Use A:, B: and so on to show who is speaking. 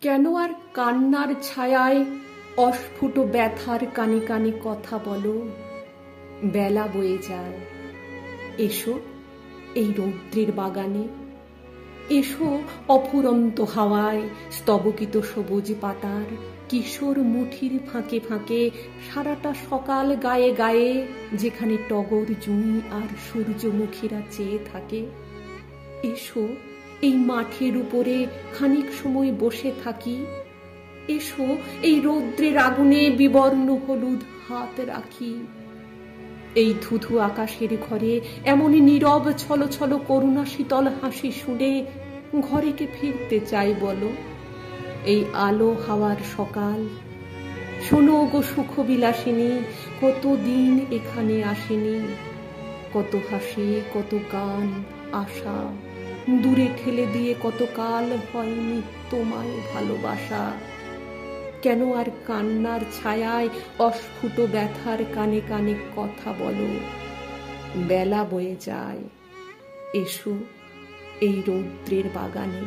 A: কেন আর কান্নার ছায়ায় অস্ফুট ব্যথার কানে কানে কথা বলো? বেলা বয়ে যায়, এসো এই রৌদ্রের বাগানে, এসো অফুরন্ত হাওয়ায় স্তবকিত সবুজ পাতার কিশোর মুঠির ফাঁকে ফাঁকে সারাটা সকাল গায়ে গায়ে, যেখানে টগর জুঁই আর সূর্যমুখীরা চেয়ে থাকে। এসো এই মাঠের উপরে খানিক সময় বসে থাকি, এসো এই রৌদ্রের আগুনে বিবর্ণ হলুদ হাত রাখি। এই ধুধু আকাশের ঘরে এমনই নীরব ছল ছল করুণা শীতল হাসি শুনে ঘরে কে ফিরতে চাই বলো? এই আলো হাওয়ার সকাল, শোনো গো সুখ বিলাসিনী, কতদিন এখানে আসেনি, কত হাসি কত গান আশা দূরে ঠেলে দিয়ে কতকাল হয়নি তোমায় ভালোবাসা। কেন আর কান্নার ছায়ায় অস্ফুট ব্যথার কানে কানে কথা বলো? বেলা বয়ে যায়, এসো এই রৌদ্রের বাগানে।